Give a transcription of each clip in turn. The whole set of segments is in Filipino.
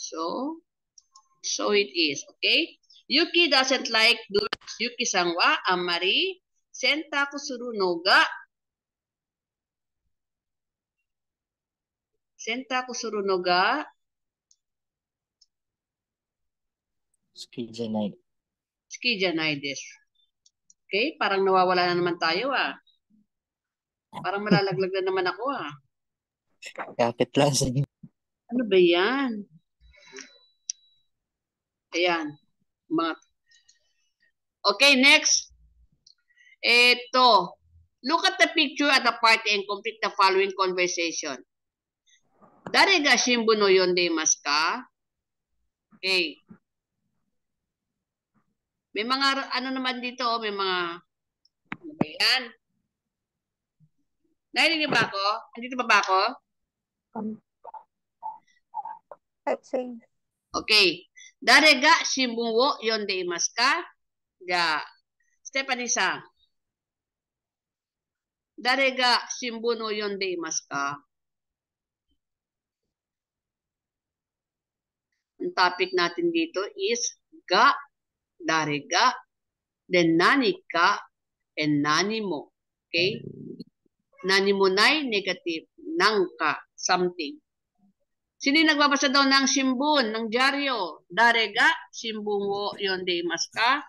So it is, okay? Yuki doesn't like donuts. Yuki-san wa amari sentaku suru no ga Ski janai. Ski janai desu. Okay? Parang nawawala na naman tayo Parang malalaglag na naman ako Kapit lang sa inyo. Ano ba yan? Ayan. Okay, next. Ito. Look at the picture at the party and complete the following conversation. Dare ga shinbu no yondeimasu ka? Okay. May mga, ano naman dito, may mga, ano ba yan? Narinig ba ako? Andito ba ako? Okay. Dare ga shinbu wo yondeimasu ka? Ja. Stephanie-san. Dare ga shinbu no yondeimasu ka? Ang topic natin dito is ga, dare ga, then nani ka, and nani mo. Okay? Nani mo nai, negative. Nang ka, something. Sino yung nagbabasa daw ng shimbun, ng dyaryo? Dare ga shinbun wo yondeimasu ka?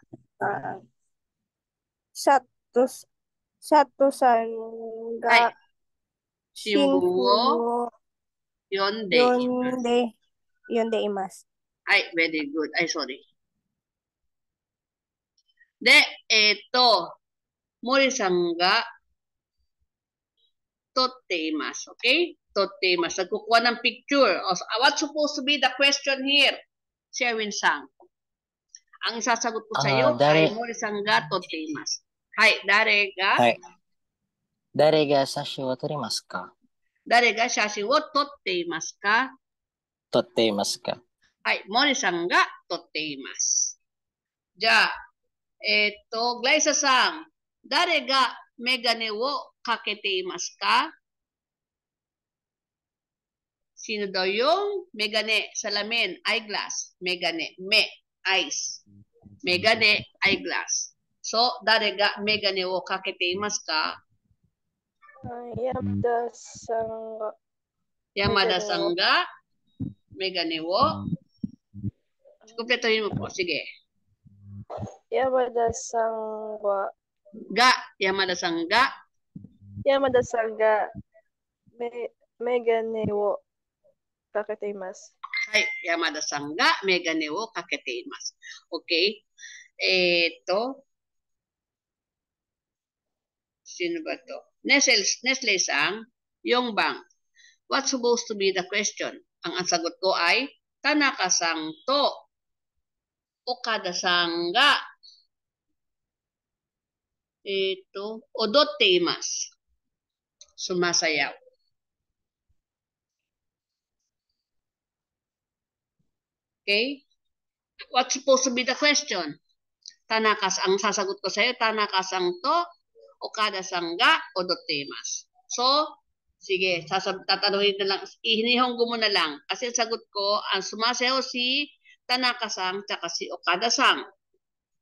Sato-san ga shinbun wo yondeimasu. Ay, very good. Ay, sorry. De, eto. Mori-san ga totteimasu. Okay? Totteimasu. Nagkukuha ng picture. What's supposed to be the question here? Sherwin-san. Ang sasagot ko sa iyo ay Mori-san ga totteimasu. Hai, dare ga? Hai. Dare ga sashi wo torimasu ka? Dare ga shashi wo totteimasu ka? Totteimasu ka? Hai, Mori-san ga totteimasu. Ja, Glyza-san. Dare ga megane wo kaketeimasu ka? Sino daw yung megane, salamin, eyeglass, megane, eyes, megane, eyeglass. So, dare ga megane wo kaketeimasu ka? Yamada-san ga megane wo. Kumpletohin mo po, sige. Yamada-san ga megane wo kaketeimasu. Hai, Yamada-san ga megane wo kaketeimasu. Okay. Ito. Sino ba to? Nestle-san, Yongbang. What's supposed to be the question? Ang sagot ko ay Tanaka-san to Okada-san ga odotteimasu. Sumasayaw. Okay? What's supposed to be the question? Ang sasagot ko sa'yo, Tanaka-san to Okada-san ga odotteimasu. So, sige, tatanungin na lang, ihinihonggo mo na lang. Kasi sagot ko, ang sumasayaw si Tanaka-san tsaka si Okada-san.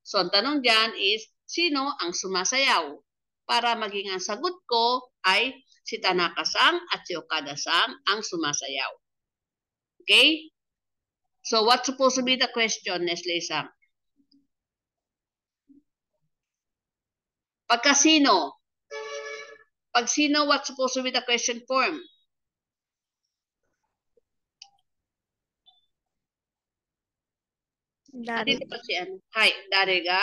So, ang tanong dyan is, sino ang sumasayaw? Para maging ang sagot ko ay si Tanaka-san at si Okada-san ang sumasayaw. Okay? So, what's supposed to be the question, Nestle-san? Pagka sino? Pag sino, what's supposed to be the question form? Dare. Hai, dare ga?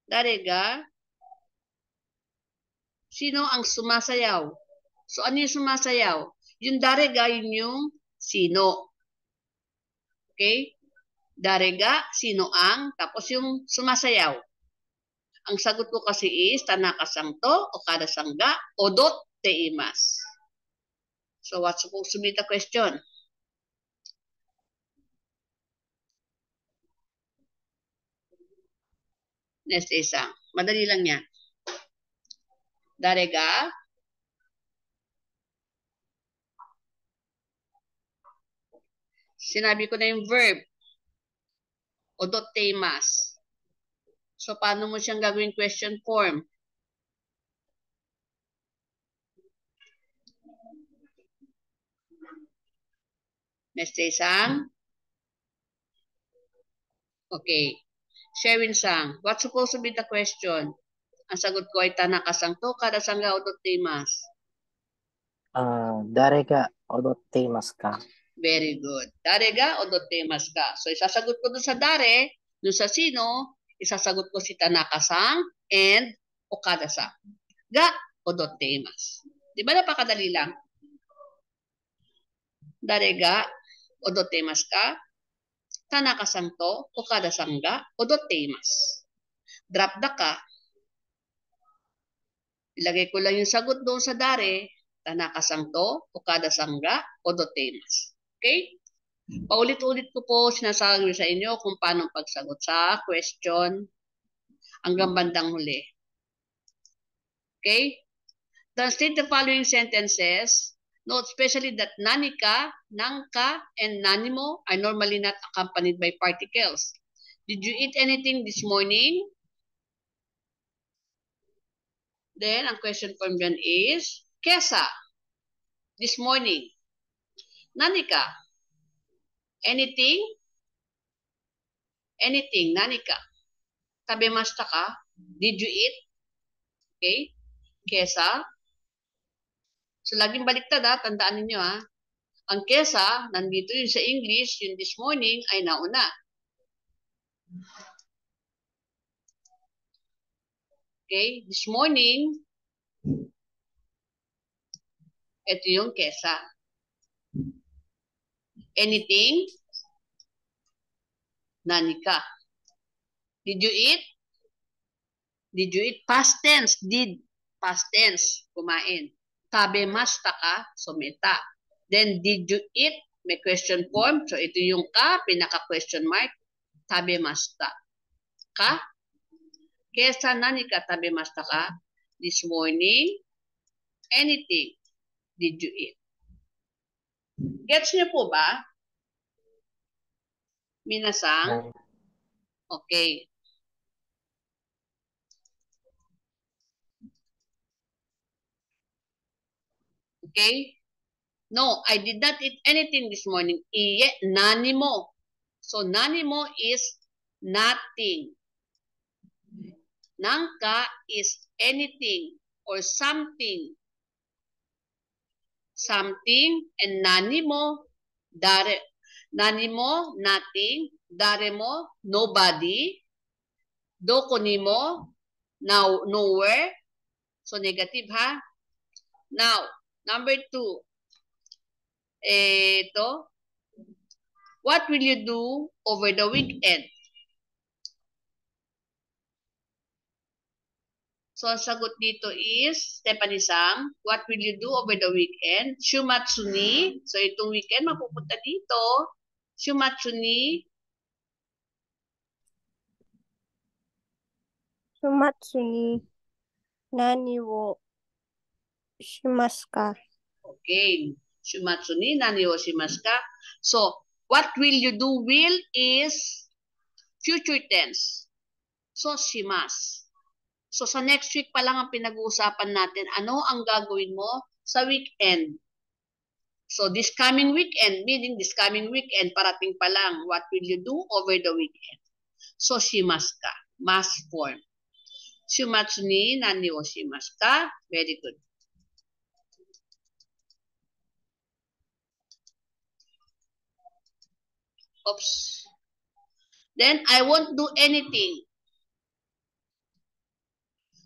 Dare ga? Sino ang sumasayaw? So, ano yung sumasayaw? Yung dare ga, yun yung sino. Okay? Dare ga, sino ang, tapos yung sumasayaw. Ang sagot ko kasi is, Tanaka-san to, Okada-san ga, odotteimasu. So, what's supposed to be the question? Next isa. Madali lang yan. Dare ga? Sinabi ko na yung verb. Odotemas. So, paano mo siyang gagawin question form? Neste-san? Okay. Sherwin-san, what's supposed to be the question? Ang sagot ko ay Tanaka-san to, kada-san ga odotemas. Dare ga odotteimasu ka? Very good. Dare ga odotemas ka? So, isasagot ko dun sa dare, dun sa sino, isasagot ko si Tanaka-san and Okada-san. Ga odotemas. Di ba napakadali lang? Dare ga odotemas ka? Tanaka-san to, Okada-san ga odotemas. Drop the ka. Ilagay ko lang yung sagot doon sa dare. Tanaka-san to, Okada-san ga odotemas. Okay? Paulit-ulit ko po sinasabi sa inyo kung paano pagsagot sa question hanggang bandang huli. Okay? Translate the following sentences. Note especially that nanika, nangka, and nanimo are normally not accompanied by particles. Did you eat anything this morning? Then, ang question form dyan is, kesa, this morning. Nanika, anything? Anything, nanika. Tabemashita ka? Did you eat? Okay? Kesa. So, laging baliktad ha. Tandaan ninyo ha. Ang kesa, nandito yun sa English, yung this morning ay nauna. Okay? This morning, ito yung kesa. Anything? Nanika. Did you eat? Did you eat? Past tense. Did. Past tense. Kumain. Tabemashita ka? Sumita. Then, did you eat? May question form. So, ito yung ka, pinaka-question mark. Tabemashita ka? Kesa nanika tabemashita ka? This morning, anything did you eat? Gets niyo po ba? Minasang? Okay. Okay? No, I did not eat anything this morning. Iye, nanimo. So, nanimo is nothing. Nangka is anything or something. Something and nanimo, dare. Nanimo, nothing. Daremo, nobody. Doko nimo, now, nowhere. So, negative ha? Now, number 2. Ito. What will you do over the weekend? So, ang sagot dito is, Stephanie-san, what will you do over the weekend? Shumatsu ni. So, itong weekend, mapupunta dito. Shumatsu ni. Shumatsu ni nani wo shimasu ka? Okay. Shumatsu ni nani wo shimasu ka? So, what will you do? Will is future tense. So, shimasu. So, sa next week pa lang ang pinag-uusapan natin, ano ang gagawin mo sa weekend? So, this coming weekend, meaning this coming weekend, parating pa lang, what will you do over the weekend? So, shimasu ka. Must form. Shumatsu ni nani wo shimasu ka? Very good. Oops. Then, I won't do anything.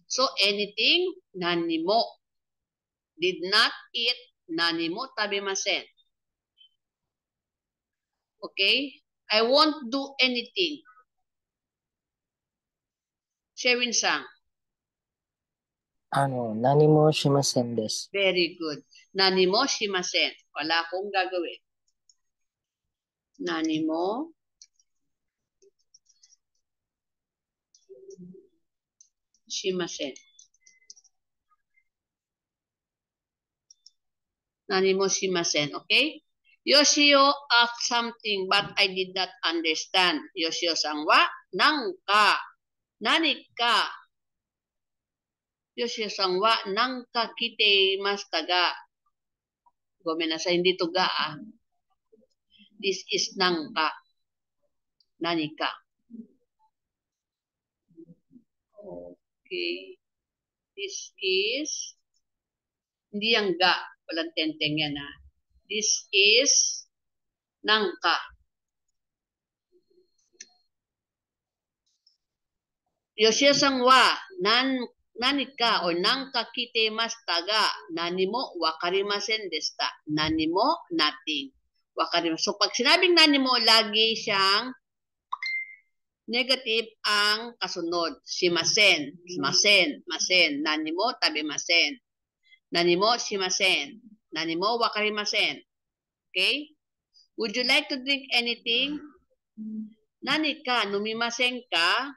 So, anything, nani mo. Did not eat, nani mo tabemasen. Okay? I won't do anything. Sherwin-san. Nani mo shimasen desu. Very good. Nani mo shimasen. Wala akong gagawin. Nani mo shimasen. Nani mo shimasen. Okay? Yoshio asked something but I did not understand. Yoshio-san wa nanka. Nani ka? Yoshio-san wa nanka kitemasu ga. Gomenasai, hindi to ga ah. This is nanka. Nani ka? Okay. This is, hindi yung ga. Walang tenteng yan ha. This is nangka. Yoshio-san wa nani ka or nangka kitemasu ga nani mo wakarimasen deshita. Nani mo, nothing. Wakarimasen. So pag sinabing nani mo, lagi siyang negative ang kasunod. Shimasen, masen, masen. Nani mo, tabimasen. Nani mo, shimasen. Nani mo, wakarimasen. Okay? Would you like to drink anything? Nani ka, numimasen ka?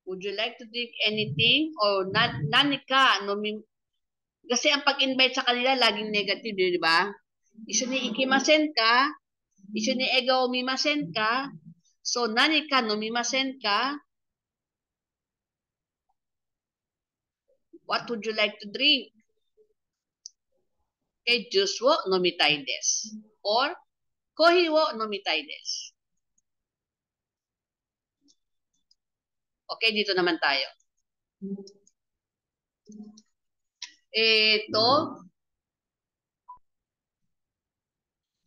Would you like to drink anything? Or nani ka, kasi ang pag-invite sa kanila, laging negative, di ba? Isu ni ikimasen ka, isu ni ega umimasen ka, so nani ka, numimasen ka? What would you like to drink? Okay, juice wo nomitai desu. Or kohi wo nomitai desu. Okay, dito naman tayo. Ito.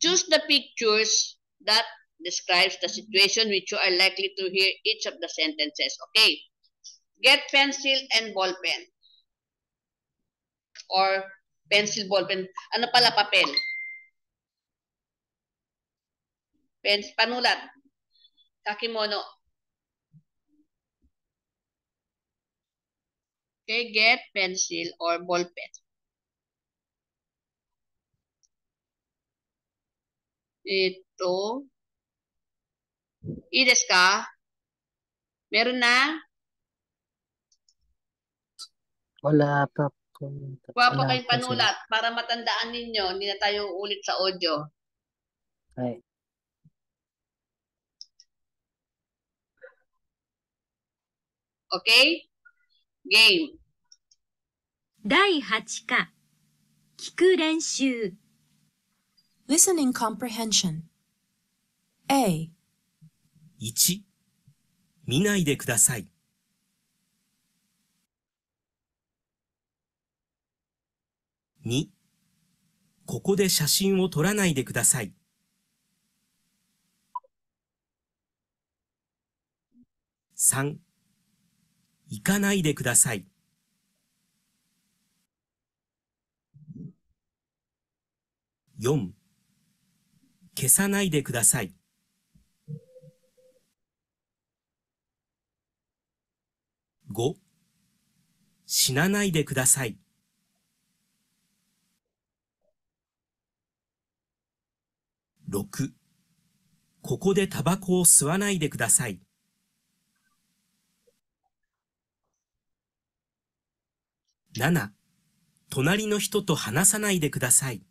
Choose the pictures that describes the situation which you are likely to hear each of the sentences. Okay. Get pencil and ball pen. Or pencil, ball pen. Ano pala, papel? Panulat. Kakimono. Okay, get pencil or ball pen. Ito. Ides ka? Meron na? Wala pa po. Kuha pa Wala kayong po sila. panulat para matandaan ninyo. Hindi na tayo ulit sa audio. Ay, Okay? Game. 第8課、聞く練習。 Listening comprehension. A. 1、見ないでください。2、ここで写真を撮らないでください。3、行かないでください。4、消さないでください。5、死なないでください。6、ここでタバコを吸わないでください。7、隣の人と話さないでください。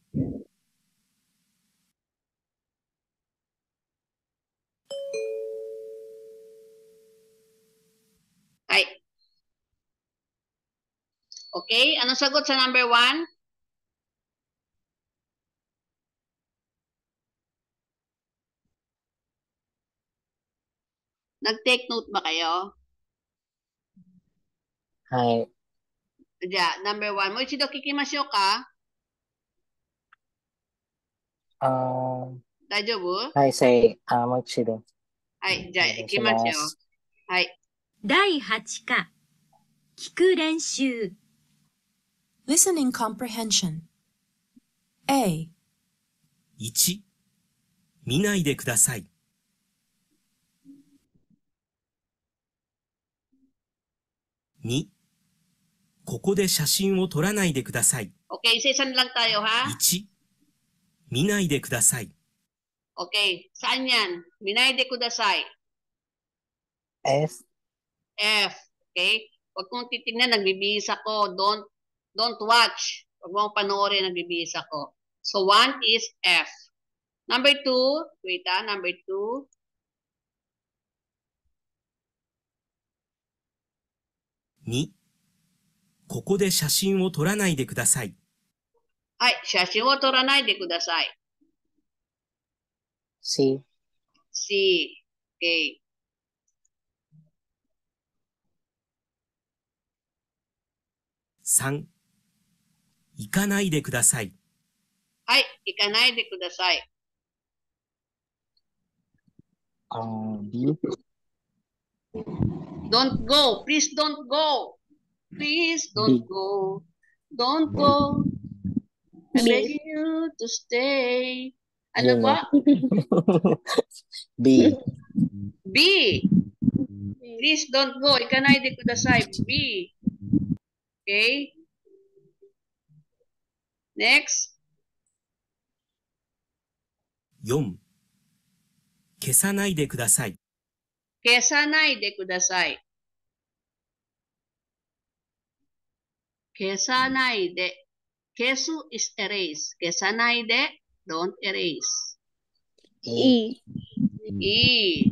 Ay. Okay, anong sagot sa number 1? Nag-take note ba kayo? Hi. Yeah, number 1. Moichido kikimasyo ka? Daijoubu? Hi, say, moichido. Ay, ja, ikimasyo. Ay. 第8課、聞く練習。 Listening comprehension. A. 1、見ないでください。2、ここで写真を撮らないでください。 Okay, isa-isa lang tayo ha? 1、見ないでください。 Okay, saan yan? Minayde kudasai. F. F. Okay? Huwag kong titignan, nagbibihis ako. Don't watch. Huwag mong panoorin, nagbibihis ako. So, 1 is F. Number 2. Wait, number 2. 2、ここで写真を撮らないでください。はい、写真を撮らないでください。 C. C. Okay. 3、行かないでください。はい、行かないでください。B. Don't go. Please don't go. Please don't B. go. Don't go. I'm B. begging you to stay. Ano Yun ba? B. B. Please don't go. Ikanay de kudasai. B. Okay. Next. 4、消さないでください。消さないでください。消さないで。消す is erase. 消さないで don't erase. E. E.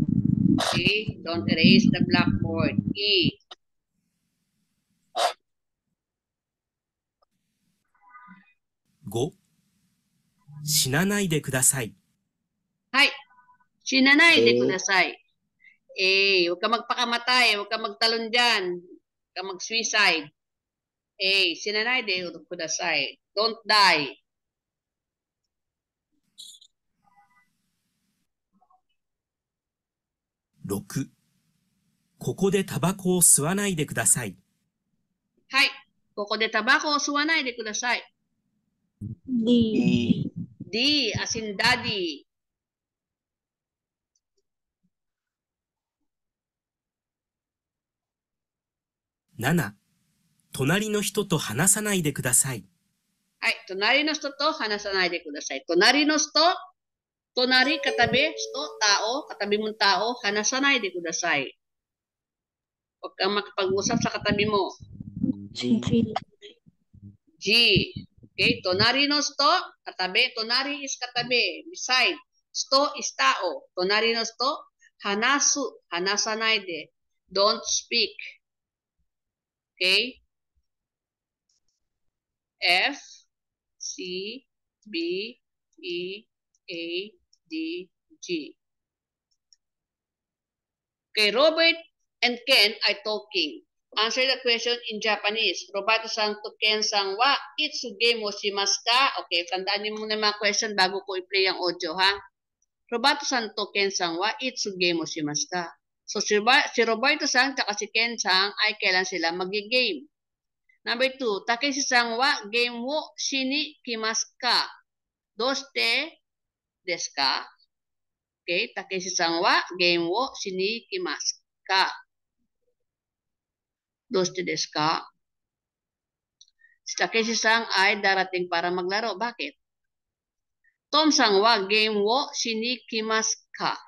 Okay. Don't erase the blackboard. E. 5、死なないでください。はい。死なないでください。Huwag ka magpakamatay. Huwag ka magtalon dyan. Huwag ka mag-suicide. Sinanay de kudasai. Don't die. 6、ここでタバコを吸わないでください。はい。ここでタバコを吸わないでください。 D. D as in daddy. 7、隣の人と話さないでください。はい。隣の人と話さないでください。隣の人、隣, katabi, sto, tao, katabi mong tao, hanasanay de kudasai. Huwag kang makipag-usap sa katabi mo. G. G. G. Okay, tonari no sto, katabi. Tonari is katabi. Beside. Sto is tao. Tonari no sto, hanasu, hanasanay de. Don't speak. Okay? F, C, B, E, A, D, G. Okay, Robert and Ken are talking. Answer the question in Japanese. Robato-san to Ken-san wa itsuge mo shimasu ka? Okay, tandaan niyo muna mga question bago ko i-play ang audio, ha? Robato-san to Ken-san wa itsuge mo shimasu ka? So, si Roberto-san at si Ken-san ay kailan sila mag-game. Number 2, Takeshi-san wa game wo shini kimasu ka? Doste desu ka? Okay, Takeshi-san wa game wo shini kimasu ka? Doste desu ka? Si Takeshi-san ay darating para maglaro. Bakit? Tom-san wa game wo shinikimasu ka?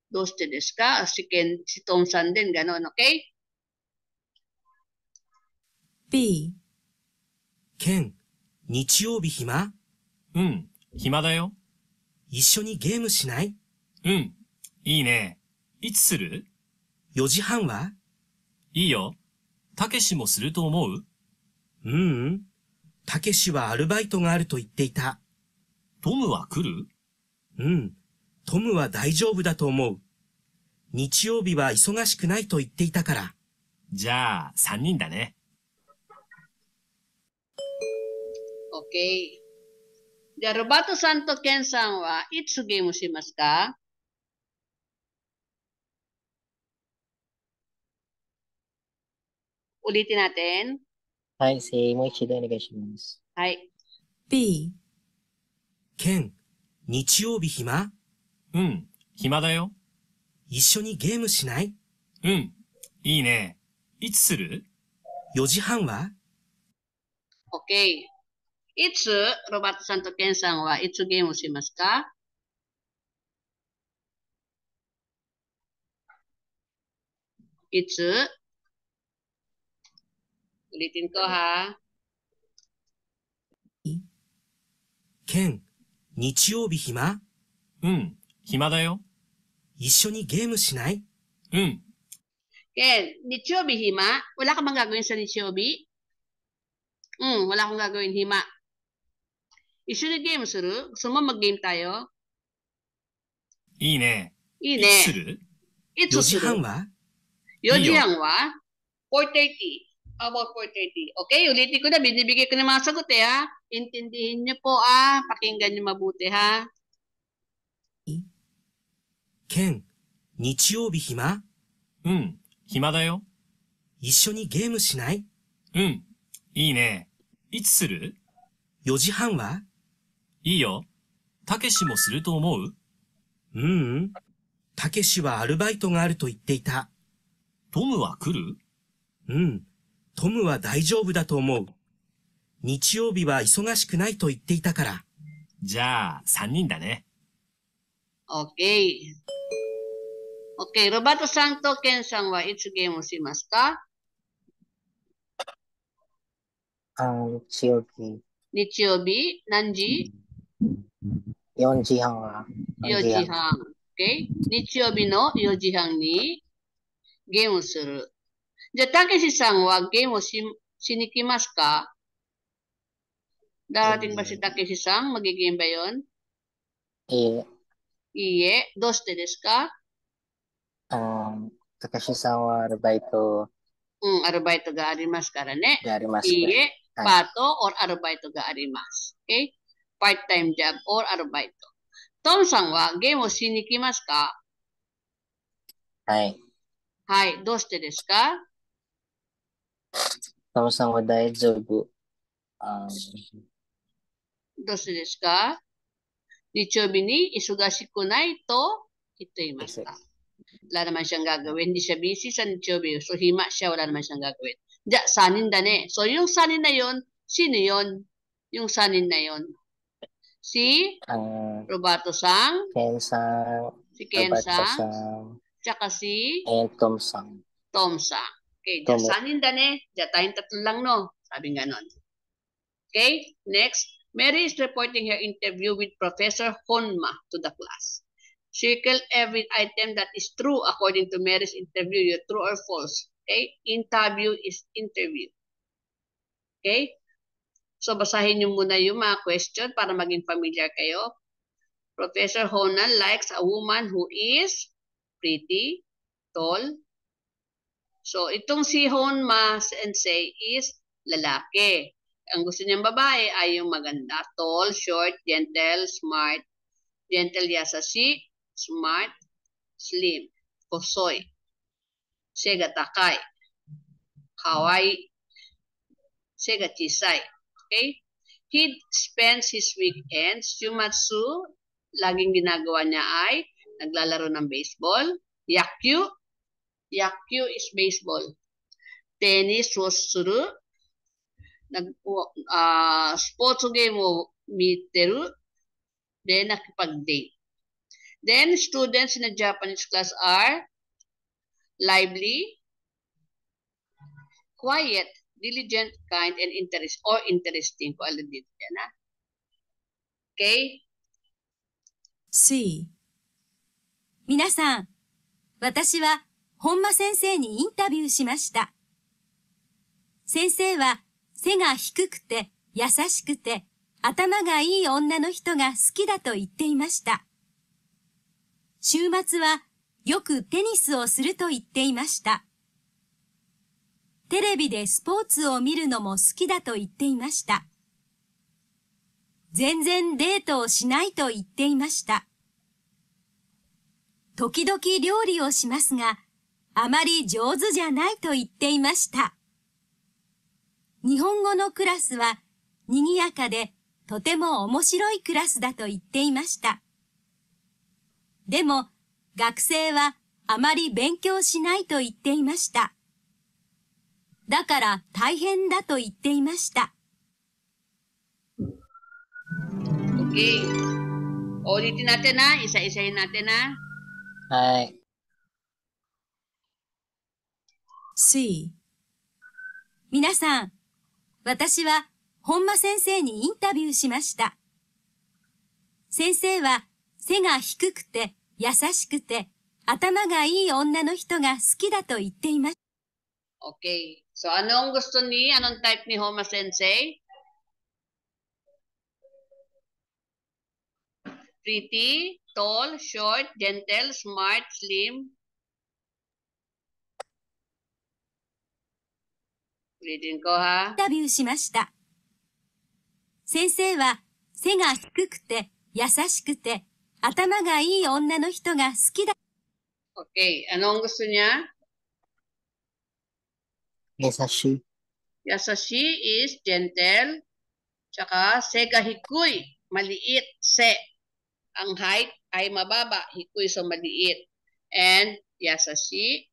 Doste desu ka? Si Tom-san din, ganon, okay? B. ケン、日曜日暇？うん、暇だよ。一緒にゲームしない？うん、いいね。いつする？ 4時半は？いいよ。たけしもすると思う？たけしはアルバイトがあると言っていた。トムは来る？トムは大丈夫だと思う。日曜日は忙しくないと言っていたから。じゃあ、3人だね。Okay. じゃあ、ロバートさんとケンさんはいつゲームしますか？Ulitin natin. はい、もう一度お願いします。はい。B. ケン、日曜日暇？うん、暇だよ。一緒にゲームしない？うん、いいね。いつする？ 4時半は？ Okay. いつ、ロバートさんとケンさんはいつゲームしますか？いつ？Ulitin ko ha. ケン、日曜日暇？うん、暇だよ。一緒にゲームしない？うん、Ken, Nichobi hima? Wala ka bang gagawin sa Nichobi? Wala akong gagawin hima. Isunod game suru? Gusto mo mag-game tayo? いいね。いいいつすね。る？いつ4時する？半は？ 4時いいよ。半は 4:30. How about 4:30? Okay, ulitin ko na. Binibigay ko na mga sagot ha. Intindihin niyo po Pakinggan niyo mabuti ha. ケン、日曜日暇？うん、暇だよ。一緒にゲームしない？うん、いいね。いつする？ 4時半は？いいよ。たけしもすると思う？たけしはアルバイトがあると言っていた。トムは来る？トムは大丈夫だと思う。日曜日は忙しくないと言っていたから。じゃあ、3人だね。Okay. Okay, Roberto-san to Ken-san wa itsu game mo shimasu ka? 日曜日、日曜日何時4時半は、4時半。Okay? 日曜日の4時半にゲームする。じゃあ、たけしさんはゲームをしに来ますか？ Darating ba si Takeshi-san? Magigame ba yun? いいえ、いいえ。どうしてですか？たかしさんはアルバイトアルバイトがありますからね。でありますか？いいえ。はい。パート or アルバイトがあります。Okay? Part-time job or アルバイト。トムさんはゲームをしに来ますか？はい。はい。どうしてですか？トムさんは大丈夫。どうしてですか？日曜日に忙しくないと言っていました。Wala naman siyang gagawin. Hindi siya busy sa Nichobi. So, hima siya. Wala naman siyang gagawin. Diya, sanin da ne. So, yung sanin na yun, sino yun? Yung sanin na yun. Si Roberto-san, ケンさん、si ロバート Ken-san, さん、tsaka si トムさん。 Tom-san. Okay, diya, Tom. sanin da ne. Diya, tayong tatlo lang, no? Sabi nga nun. Okay, next. Mary is reporting her interview with Professor Honma to the class. Circle every item that is true according to Mary's interview, your true or false. Okay? Interview is interview. Okay? So, basahin nyo muna yung mga question para maging familiar kayo. Professor Honan likes a woman who is pretty, tall. So, itong si Honma Sensei is lalaki. Ang gusto niyang babae ay yung maganda. Tall, short, gentle, smart. Gentle yasashi, smart, slim, kosoy, sega takai, kawaii, sega chisai. Okay? He spends his weekends. Shumatsu, laging ginagawa niya ay naglalaro ng baseball. Yakyu, yakyu is baseball. Tennis was suru, sports game mo miteru, then nakipag-date. Then, students in a Japanese class are lively, quiet, diligent, kind, and interesting. Kung alin dito yan, ha? Okay? C、皆さん、私は本間先生にインタビューしました。先生は背が低くて優しくて頭がいい女の人が好きだと言っていました。週末はよくテニスをすると言っていました。テレビでスポーツを見るのも好きだと言っていました。全然デートをしないと言っていました。時々料理をしますが、あまり上手じゃないと言っていました。日本語のクラスは賑やかでとても面白いクラスだと言っていました。でも、学生はあまり勉強しないと言っていました。だから大変だと言っていました。Okay. Ulitin natin ha. Isa-isahin natin ha. はい。C、皆さん、私は本間先生にインタビューしました。先生は背が低くて優しくて頭がいい女の人が好きだと言っていました。 Okay. So, anong gusto ni? Anong type ni Homa Sensei? Pretty, tall, short, gentle, smart, slim. Reading ko ha. インタビューしました。先生は背が低くて優しくて頭がいい女の人が好きだ。 Okay. Anong gusto niya? Yasashi. Yasashi is gentle. Tsaka sega hikoy, maliit. Se. Ang height ay mababa. Hikoy so maliit. And yasashi.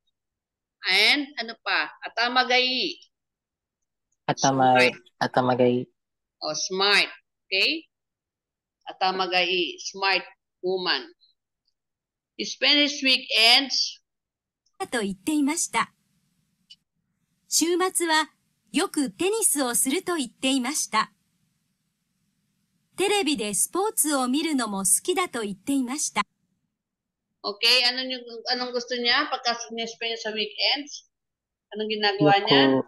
And ano pa? Atamagai. Atamagai. O smart. Okay? Atamagai. Smart woman. He spent his weekends と言っていました。週末はよくテニスをすると言っていました。テレビでスポーツを見るのも好きだと言っていました。 Okay, anong gusto niya pagka spend sa weekends? Anong ginagawa niya?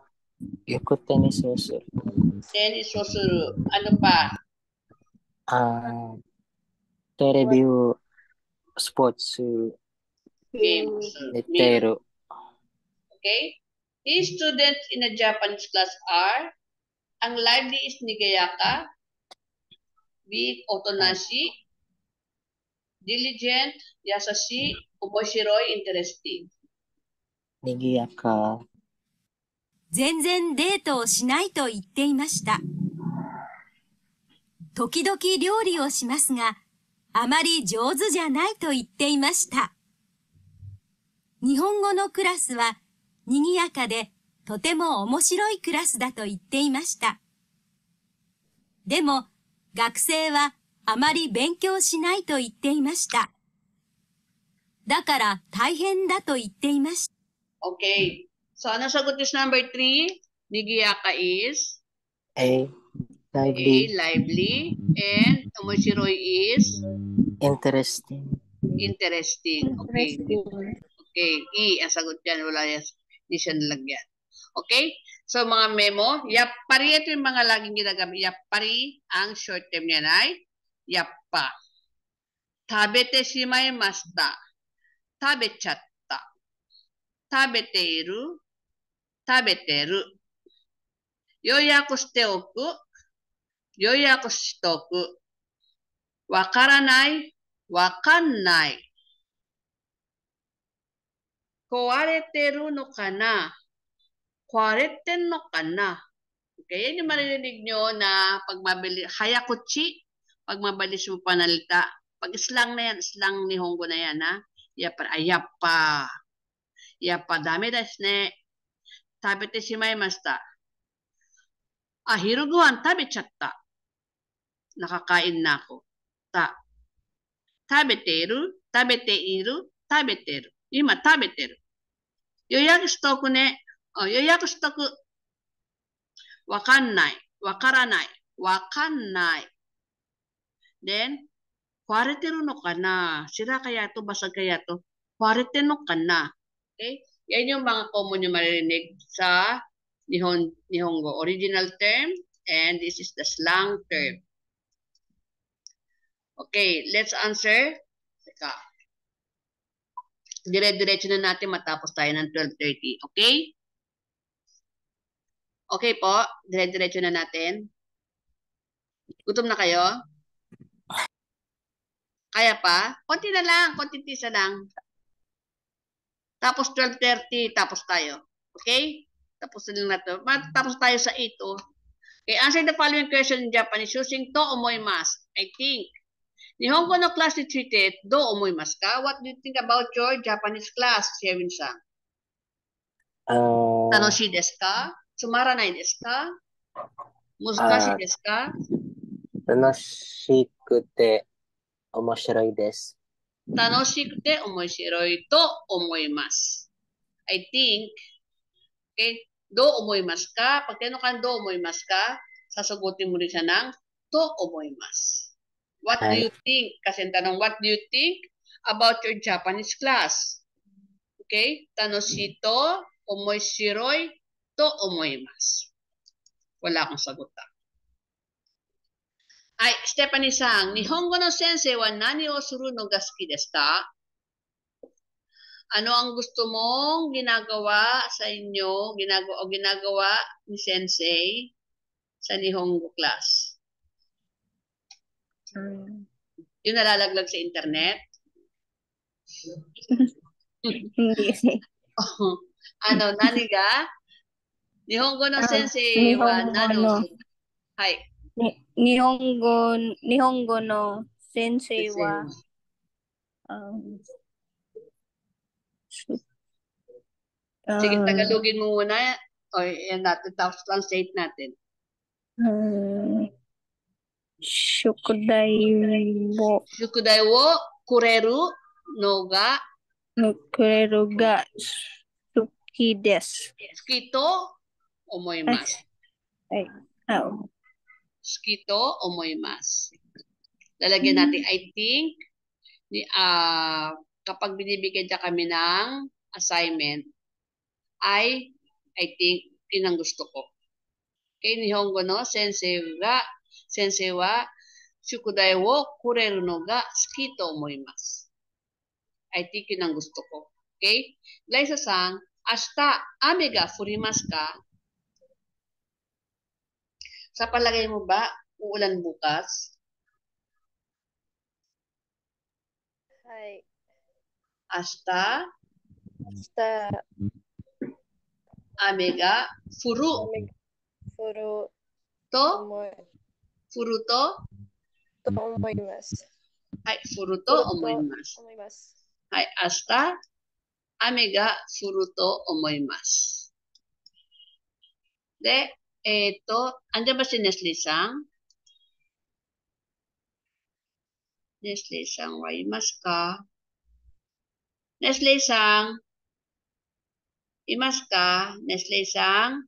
Yoku tennis o suru. Tennis o suru. Ano pa? Terebi o sports Games. netteru. Okay? His students in a Japanese class are ang lively is Nigayaka, weak Otonashi, diligent, Yasashi, Omoshiroi, interesting. Nigiyaka. 全然デートをしないと言っていました。時々料理をしますが、あまり上手じゃないと言っていました。日本語のクラスは賑やかでとても面白いクラスだと言っていました。でも学生はあまり勉強しないと言っていました。だから大変だと言っていました。 Okay. So, ano sagot is number 3? Nigiyaka is? A. Lively. A, lively. And Omoshiroi is? Interesting. Interesting. Okay. Okay. E, ang sagot yan. Wala yan. Hindi siya nalagyan. Okay? So, mga memo, yappari, ito yung mga laging ginagamit. Yappari, ang short term niyan ay yappa. Tabete shimaimashita. Tabechatta. Tabeteiru. Tabeteru. Yoyaku shiteoku. Yoyaku shitoku. Wakaranai. Wakannai. Kuwareteru no kana? Kuwareten no kana? Okay, yan yung maririnig nyo na pag mabili, hayakuchi, pag mabilis mo panalita. Pag slang na yan, slang ni Hongo na yan, ha? Yappa, ayappa. Yappa, dami desu ne. Tabete shimaimashita. Hiru gohan tabechatta. Nakakain na ako. Tabeteru, tabeteiru, tabeteru. Ima, tabeteru. Yoyaku shitoku ne. Yoyaku shitoku. Wakannai. Wakaranai. Wakannai. Then, kwareteru no kana? Sira kaya to, basag kaya to? Kwarete no kana? Okay? Yan yung mga common yung maririnig sa Nihongo. Original term, and this is the slang term. Okay, let's answer. Teka. Dire-diretso na natin matapos tayo ng 12:30. Okay? Okay po, dire-diretso na natin. Gutom na kayo? Kaya pa? Konti na lang, konti tisa lang. Tapos 12:30, tapos tayo. Okay? Tapos na lang natin. Tapos tayo sa 8. Okay, answer the following question in Japanese using to omoimasu. I think. Nihongo no class ni treated do omoimasu ka? What do you think about your Japanese class, Shevin-san? Tanoshi desu ka? Sumaranai desu ka? Muzukashi desu ka? Tanoshikute omoshiroi desu. Tanoshikute omoshiroi to omoimasu. I think, okay, do omoimasu ka? Pag tinanong ka do omoimasu ka, sasagutin mo rin siya ng to omoimasu. What do Hi. you think? Kasi ang tanong, what do you think about your Japanese class? Okay? Tanoshi to omoishiroi to omoimasu. Wala akong sagot. Ay, Stephanie-san, Nihongo no sensei wa nani o suru no ga suki desu ka? Ano ang gusto mong ginagawa sa inyo, ginagawa ni sensei sa Nihongo class? Yung nalalaglag sa internet? Hindi. Ano, nani ga? Nihongo no sensei wa Nihongo nani o no. suru? Hai. Nihongo no sensei wa Sige, Tagalogin mo muna. O, yan natin. Tapos translate natin. shukudai Shukudai wo kureru no ga kureru ga suki desu. suki to omoimasu. Suki to omoimasu. Lalagyan natin, I think, kapag binibigyan niya kami ng assignment, I think, yun ang gusto ko. Okay, Nihongo no sensei wa shukudai wo kureru no ga suki to omoimasu. I think yun ang gusto ko. Okay? Glyza-san, ashita ame ga furimasu ka? Sa palagay mo ba, uulan bukas? Hai. Ashita ame ga furu to furu toはい、フルと思います。はい、明日、雨が降ると思います。で、andyan ba si Nestle-san? Nestle-san wa imasu ka? Nestle-san? Imasu ka? Nestle-san?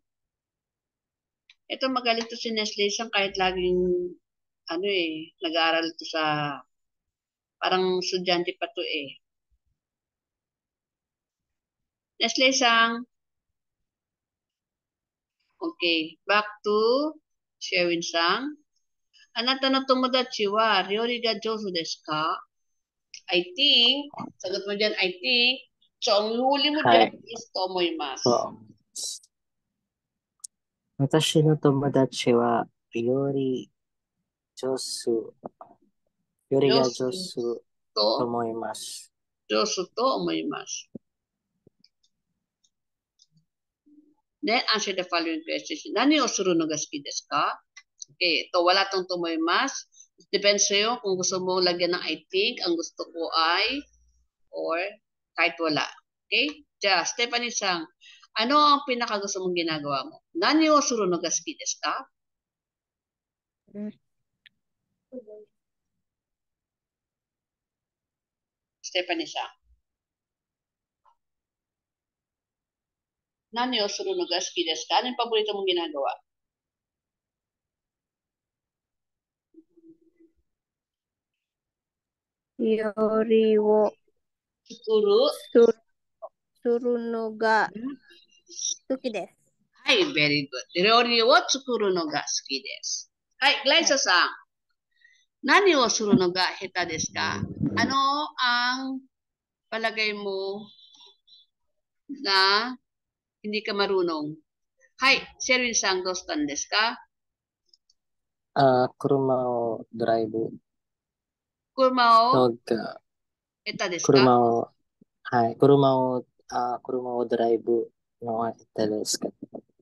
Ito magaling to si Nestle-san kahit laging nag-aaral to sa parang estudyante pa to eh. Nestle-san. Okay, back to Sherwin-san. Anata no tomodachi wa ryori ga jouzu desu ka? I think, sagot mo dyan, I think. So, ang huli mo dyan is tomoimasu. 私の友達は料理上手が上手と思います。上手と思います。Then, answer the following questions. Nani o suru no ga suki desu ka? Okay, ito wala tong tomoimasu. Depende sa'yo kung gusto mo lagyan ng I think, ang gusto ko ay, or kahit wala. Okay? Diya, Stephanie-san, ano ang pinakagusto mong ginagawa mo? Nani o suru no ga suki desu ka? Stephanie-san. Nani o suru no ga suki desu ka? Ano yung paborito mong ginagawa? Yori wo suru no ga suki desu. Hi, very good. Ryori wo tsukuru no ga suki desu. Hi, Glyza-san. Nani o suru no ga heta desu ka? Ano ang palagay mo na hindi ka marunong? Hi, Sherwin-san, dostan desu ka? 車をドライブ Kurma o のが heta desu ka? 車をドライブの下手ですか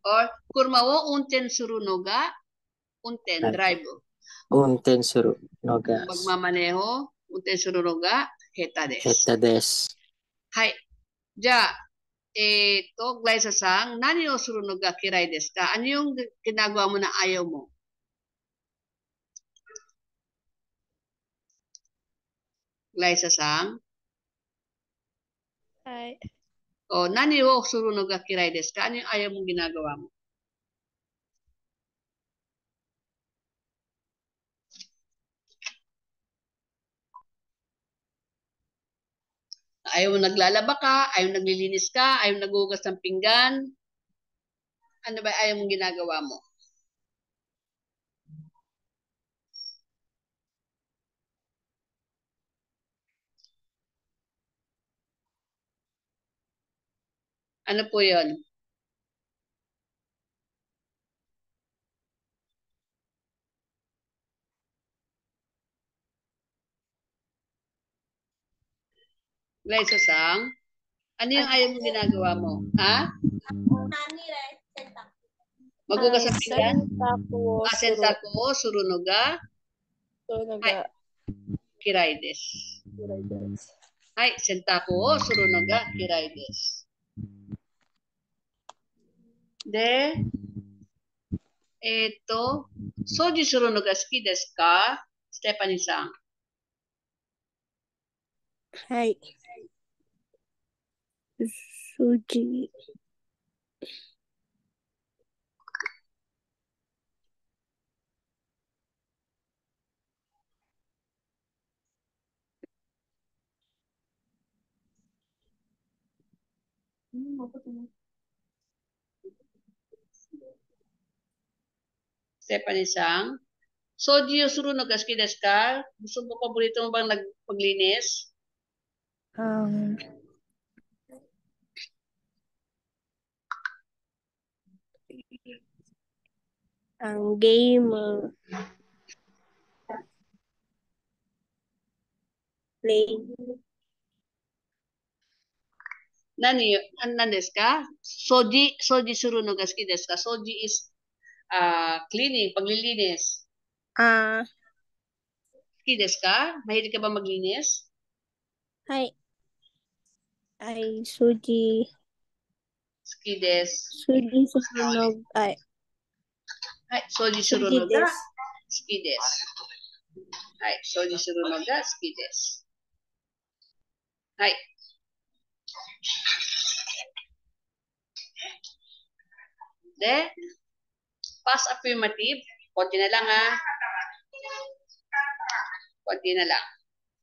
Or kurma wo unten suru no ga unten, drive. 運転するのが Magmamaneho, unten suru no ga heta 下 desu. 手です。 Hi. Ja, Glyza-san, nani o suru no ga kirai desu ka? Ano yung ginagawa mo na ayaw mo? Glyza-san? Hai. O, nani o suru no ga kirai desu ka? Ano yung ayaw mong ginagawa mo? Ayaw mo naglalaba ka, ayaw naglilinis ka, ayaw nagugas ng pinggan. Ano ba ayaw mong ginagawa mo? Ano po yun? Sang, ano yung ayaw mong ginagawa mo? Ha? Magugas ng pinggan? Senta ko, surunoga. Surunoga. Kiraides. Hai, senta ko, surunoga, kiraides. De, soji surunoga suki desu ka? Stephanie-san. Hai. Suji. Stephanie-san. Soji surunoga suki desu ka? Gusto mo, paborito mo bang maglinis? Ang game play. Nani desu ka? Soji surunoga suki desu ka? Soji is cleaning, paglilinis. Suki desu ka? Mahilig ka ba maglinis? Hai. Ay, suji. Suki desu. Suji surunog. Ay. Hai, soji surunoga suki desu. Hai, soji surunoga suki desu. Hai. De, past affirmative, konti na lang ha. Konti na lang.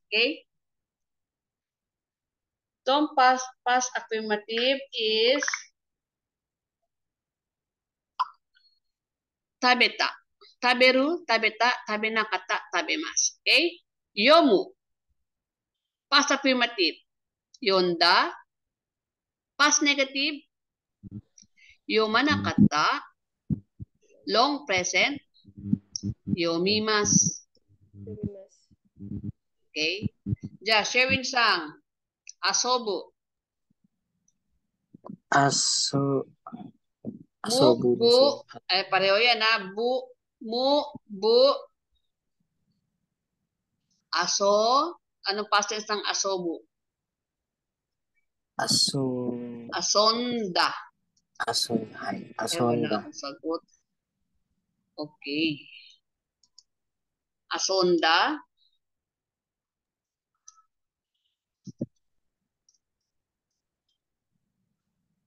Okay? So, past affirmative is tabeta. Taberu, tabeta, tabenakata, tabemasu. Okay? Yomu. Past affirmative. Yonda. Past negative. Yomanakata. Long present. Yomimasu. Okay? Sherwin-san. Asobu. Asobu. Pareho yan ha. Bu. Aso. Anong past tense ng asobu? Asonda. Asonda. Sagot. Okay. Asonda.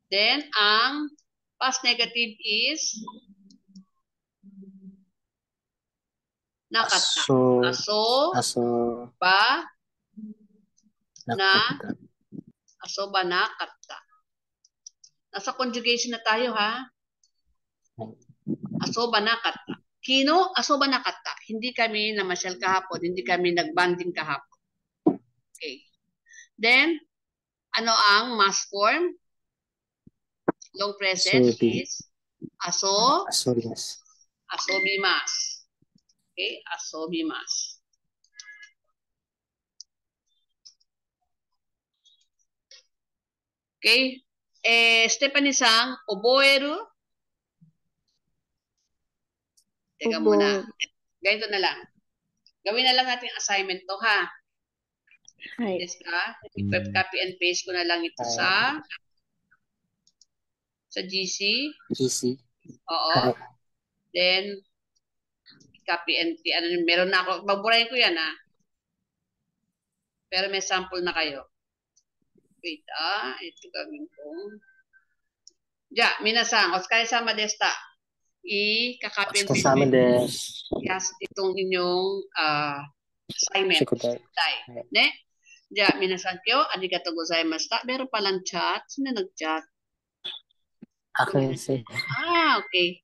Then, ang past negative is nakata. Aso ba nakata. Nasa conjugation na tayo ha. Aso ba nakata. Kino, aso ba nakata. Hindi kami namasyal kahapon. Hindi kami nagbanding kahapon. Okay. Then, ano ang mass form? Long present is asobimasu. Okay, asobimasu. Okay. Stephanie-san, oboeru? Teka muna. Ganito na lang. Gawin na lang natin assignment to ha. Yes ka? I-copy and paste ko na lang ito sa GC. Oo. Then, copy and paste. Meron na ako. Baburahin ko yan ha. Pero may sample na kayo. Wait ito gawin ko. Minasan, otsukare-sama deshita. I-copy and paste. Yes, itong inyong assignment. Ne? じゃあ、皆さん今日ありがとうございました。Meron palang chat. Sino nag-chat? Ako yun, sir. Okay.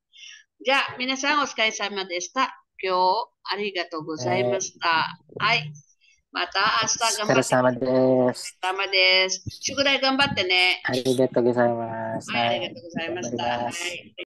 じゃあ、皆さんお疲れ様でした。今日ありがとうございました。はい。また明日頑張って。お疲れ様です。お疲れ様です。宿題頑張ってね。ありがとうございます。はい、ありがとうございました。頑張ります。はい。